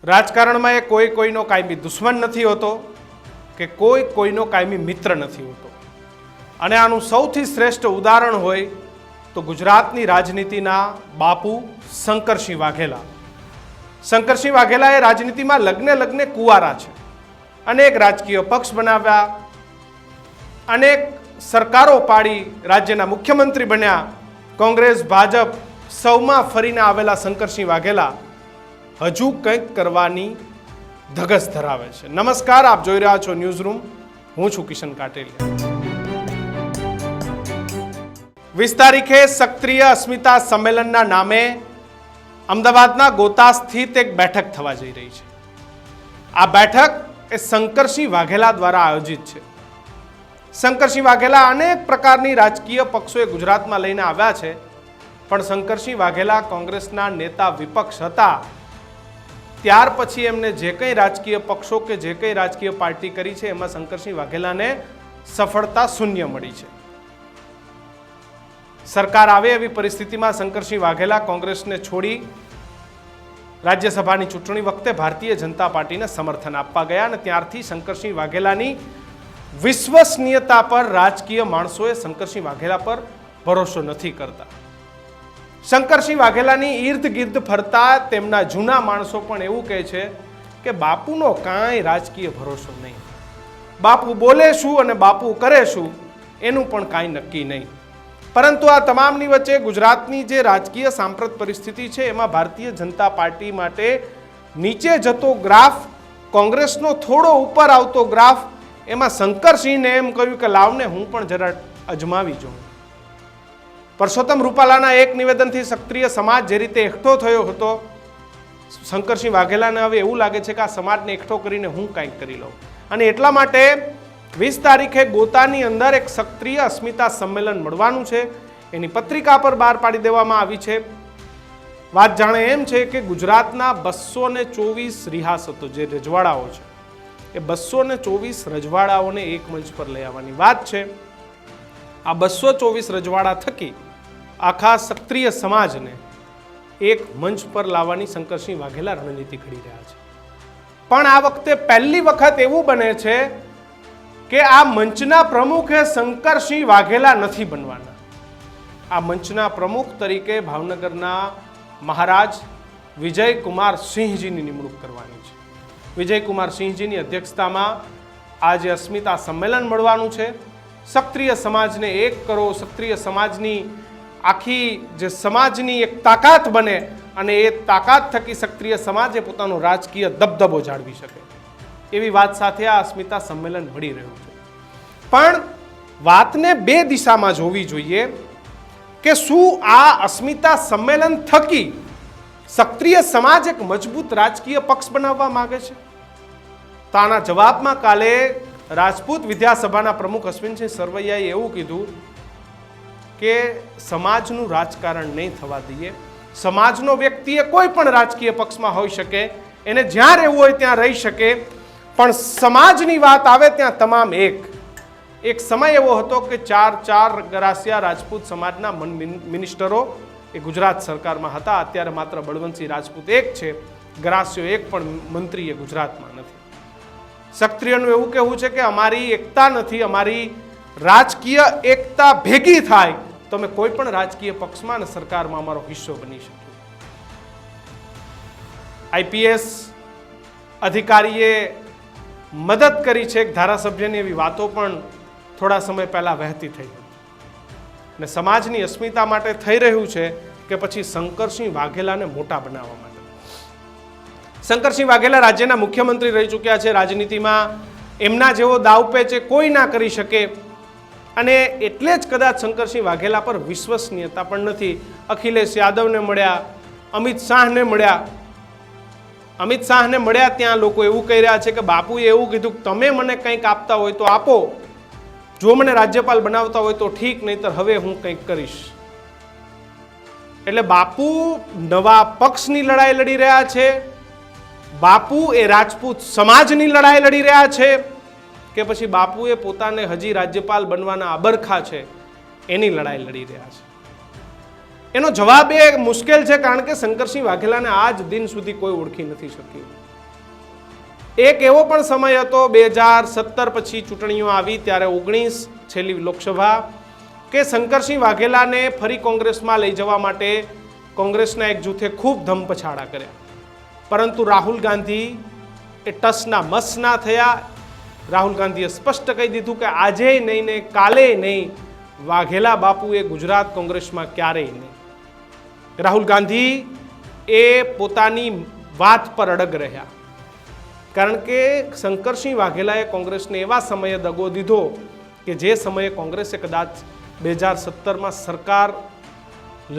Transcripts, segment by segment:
રાજકારણમાં એ કોઈ કોઈનો કાયમી દુશ્મન નથી હોતો કે કોઈ કોઈનો કાયમી મિત્ર નથી હોતો અને આનું સૌથી શ્રેષ્ઠ ઉદાહરણ હોય તો ગુજરાતની રાજનીતિના બાપુ શંકરસિંહ વાઘેલા. શંકરસિંહ વાઘેલા એ રાજનીતિમાં લગ્ને કુંવારા છે. અનેક રાજકીય પક્ષ બનાવ્યા, અનેક સરકારો પાડી, રાજ્યના મુખ્યમંત્રી બન્યા. કોંગ્રેસ ભાજપ સૌમાં ફરીને આવેલા શંકરસિંહ વાઘેલા હજુ કંઈક કરવાની ધગશ ધરાવે છે. નમસ્કાર, આપ જોઈ રહ્યા છો ન્યૂઝ રૂમ. હું છું કિશન કાટેલિયા. 20 તારીખે સક્રિય અસ્મિતા સંમેલનના નામે અમદાવાદના ગોતા સ્થિત એક બેઠક થવા જઈ રહી છે. આ બેઠક એ શંકરસિંહ વાઘેલા દ્વારા આયોજિત છે. શંકરસિંહ વાઘેલા અનેક પ્રકારની રાજકીય પક્ષોએ ગુજરાતમાં લઈને આવ્યા છે, પણ શંકરસિંહ વાઘેલા કોંગ્રેસના નેતા વિપક્ષ હતા ત્યાર પછી એમને જે કંઈ રાજકીય પક્ષો કે જે કંઈ રાજકીય પાર્ટી કરી છે એમાં શંકરસિંહ વાઘેલાને સફળતા શૂન્ય મળી છે. સરકાર આવે એવી પરિસ્થિતિમાં શંકરસિંહ વાઘેલા કોંગ્રેસને છોડી રાજ્યસભાની ચૂંટણી વખતે ભારતીય જનતા પાર્ટીને સમર્થન આપવા ગયા અને ત્યારથી શંકરસિંહ વાઘેલાની વિશ્વસનીયતા પર રાજકીય માણસોએ શંકરસિંહ વાઘેલા પર ભરોસો નથી કરતા. શંકરસિંહ વાઘેલાની ઈર્દ ગિર્દ ફરતા તેમના જૂના માણસો પણ એવું કહે છે કે બાપુનો કાંઈ રાજકીય ભરોસો નહીં. બાપુ બોલે શું અને બાપુ કરે શું એનું પણ કાંઈ નક્કી નહીં. પરંતુ આ તમામની વચ્ચે ગુજરાતની જે રાજકીય સાંપ્રત પરિસ્થિતિ છે એમાં ભારતીય જનતા પાર્ટી માટે નીચે જતો ગ્રાફ, કોંગ્રેસનો થોડો ઉપર આવતો ગ્રાફ, એમાં શંકરસિંહને એમ કહ્યું કે લાવને હું પણ જરા અજમાવી જોઉં. પરસોત્તમ રૂપાલાના એક નિવેદનથી સક્રિય સમાજ જે રીતે એકઠો થયો હતો, શંકરસિંહ વાઘેલાને હવે એવું લાગે છે કે આ સમાજને એકઠો કરીને હું કંઈક કરી લઉં. અને એટલા માટે 20 તારીખે ગોતાની અંદર એક સક્રિય અસ્મિતા સંમેલન મળવાનું છે. એની પત્રિકા પર બહાર પાડી દેવામાં આવી છે. વાત જાણે એમ છે કે ગુજરાતના 224 રિયાસતો જે રજવાડાઓ છે એ 224 રજવાડાઓને એક મંચ પર લઈ આવવાની વાત છે. આ 224 રજવાડા થકી આખા સક્રિય સમાજને એક મંચ પર લાવવાની શંકરસિંહ વાઘેલા રણનીતિ ઘડી રહ્યા છે. પણ આ વખતે પહેલી વખત એવું બને છે કે આ મંચના પ્રમુખે શંકરસિંહ વાઘેલા નથી બનવાના. આ મંચના પ્રમુખ તરીકે ભાવનગરના મહારાજ વિજયકુમાર સિંહજીની નિમણૂક કરવાની છે. વિજયકુમાર સિંહજીની અધ્યક્ષતામાં આજે અસ્મિતા સંમેલન મળવાનું છે. સક્રિય સમાજને એક કરો, સક્રિય સમાજની આખી જે સમાજની એક તાકાત બને અને એ તાકાત થકી સક્રિય સમાજે પોતાનો રાજકીય દબદબો જાળવી શકે એવી વાત સાથે આ અસ્મિતા સંમેલન મળી રહ્યું છે. પણ વાતને બે દિશામાં જોવી જોઈએ કે શું આ અસ્મિતા સંમેલન થકી સક્રિય સમાજ એક મજબૂત રાજકીય પક્ષ બનાવવા માંગે છે? તો આના જવાબમાં કાલે રાજપૂત વિદ્યાસભાના પ્રમુખ અશ્વિનસિંહ સરવૈયાએ એવું કીધું કે સમાજનું રાજકારણ નહીં થવા દઈએ. સમાજનો વ્યક્તિ એ કોઈ પણ રાજકીય પક્ષમાં હોઈ શકે, એને જ્યાં રહેવું હોય ત્યાં રહી શકે, પણ સમાજની વાત આવે ત્યાં તમામ એક સમય એવો હતો કે ચાર ગરાસિયા રાજપૂત સમાજના મિનિસ્ટરો એ ગુજરાત સરકારમાં હતા. અત્યારે માત્ર બળવંતસિંહ રાજપૂત એક છે, ગરાસિયો એક પણ મંત્રી એ ગુજરાતમાં નથી. સક્રિયનું એવું કહેવું છે કે અમારી એકતા નથી, અમારી રાજકીય એકતા ભેગી થાય તો અમે કોઈ પણ રાજકીય પક્ષમાં અને સરકારમાં અમારો હિસ્સો બની શકીએ. આઈપીએસ અધિકારીએ મદદ કરી છે એક ધારાસભ્યની એવી વાતો પણ થોડા સમય પહેલા વહેતી થઈ અને સમાજની અસ્મિતા માટે થઈ રહ્યું છે કે પછી શંકરસિંહ વાઘેલાને મોટા બનાવવા માટે. શંકરસિંહ વાઘેલા રાજ્યના મુખ્યમંત્રી રહી ચૂક્યા છે. રાજનીતિમાં એમના જેવો દાવપેચ કોઈ ના કરી શકે અને એટલે જ કદાચ શંકરસિંહ વાઘેલા પર વિશ્વસનીયતા પણ નથી. અખિલેશ યાદવને મળ્યા, અમિત શાહને મળ્યા ત્યાં લોકો એવું કહી રહ્યા છે કે બાપુએ એવું કીધું કે તમે મને કંઈક આપતા હોય તો આપો, જો મને રાજ્યપાલ બનાવતા હોય તો ઠીક, નહીતર હવે હું કંઈક કરીશ. એટલે બાપુ નવા પક્ષની લડાઈ લડી રહ્યા છે, બાપુ એ રાજપૂત સમાજની લડાઈ લડી રહ્યા છે કે પછી બાપુએ પોતાને હજી રાજ્યપાલ બનવાના અબરખા છે એની લડાઈ લડી રહ્યા છે? એનો જવાબ એ મુશ્કેલ છે, કારણ કે શંકરસિંહ વાઘેલાને આજ દિન સુધી કોઈ ઓળખી નથી શક્યું. એક એવો પણ સમય હતો 2017 પછી ચૂંટણીઓ આવી ત્યારે 19 છેલ્લી લોકસભા કે શંકરસિંહ વાઘેલાને ફરી કોંગ્રેસમાં લઈ જવા માટે કોંગ્રેસના એક જૂથે ખૂબ ધમપછાડા કર્યા, પરંતુ રાહુલ ગાંધી એ ટસના મસ ના થયા. રાહુલ ગાંધીએ સ્પષ્ટ કહી દીધું કે આજે નહીં ને કાલે નહીં, વાઘેલા બાપુએ ગુજરાત કોંગ્રેસમાં ક્યારેય નહીં. રાહુલ ગાંધી એ પોતાની વાત પર અડગ રહ્યા, કારણ કે શંકરસિંહ વાઘેલાએ કોંગ્રેસને એવા સમયે દગો દીધો કે જે સમયે કોંગ્રેસે કદાચ 2017માં સરકાર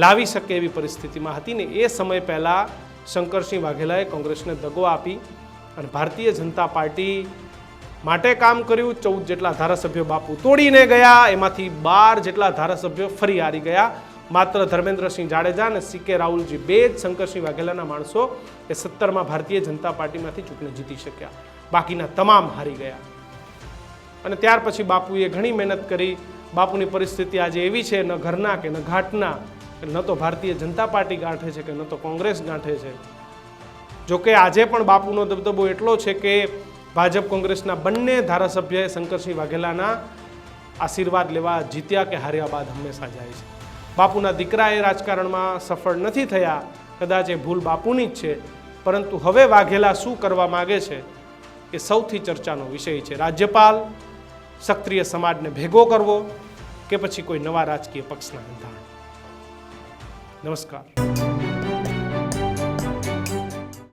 લાવી શકે એવી પરિસ્થિતિમાં હતી ને એ સમય પહેલાં શંકરસિંહ વાઘેલાએ કોંગ્રેસને દગો આપી અને ભારતીય જનતા પાર્ટી માટે કામ કર્યું. 14 જેટલા ધારાસભ્યો બાપુ તોડીને ગયા, એમાંથી 12 જેટલા ધારાસભ્યો ફરી હારી ગયા. માત્ર ધર્મેન્દ્રસિંહ જાડેજા અને CK રાહુલજી બે જ શંકરસિંહ વાઘેલાના માણસો એ 17માં ભારતીય જનતા પાર્ટીમાંથી ચૂંટણી જીતી શક્યા, બાકીના તમામ હારી ગયા. અને ત્યાર પછી બાપુએ ઘણી મહેનત કરી. બાપુની પરિસ્થિતિ આજે એવી છે, ન ઘરના કે ન ઘાટના, ન તો ભારતીય જનતા પાર્ટી ગાંઠે છે કે ન તો કોંગ્રેસ ગાંઠે છે. જોકે આજે પણ બાપુનો દબદબો એટલો છે કે ભાજપ કોંગ્રેસના બંને ધારાસભ્યએ શંકરસિંહ વાઘેલાના આશીર્વાદ લેવા જીત્યા કે હાર્યા બાદ હંમેશા જાય છે. બાપુના દીકરા એ રાજકારણમાં સફળ નથી થયા, કદાચ એ ભૂલ બાપુની જ છે, પરંતુ હવે વાઘેલા શું કરવા માગે છે એ સૌથી ચર્ચાનો વિષય છે. રાજ્યપાલ, ક્ષત્રિય સમાજને ભેગો કરવો કે પછી કોઈ નવા રાજકીય પક્ષના બંધારણ. નમસ્કાર.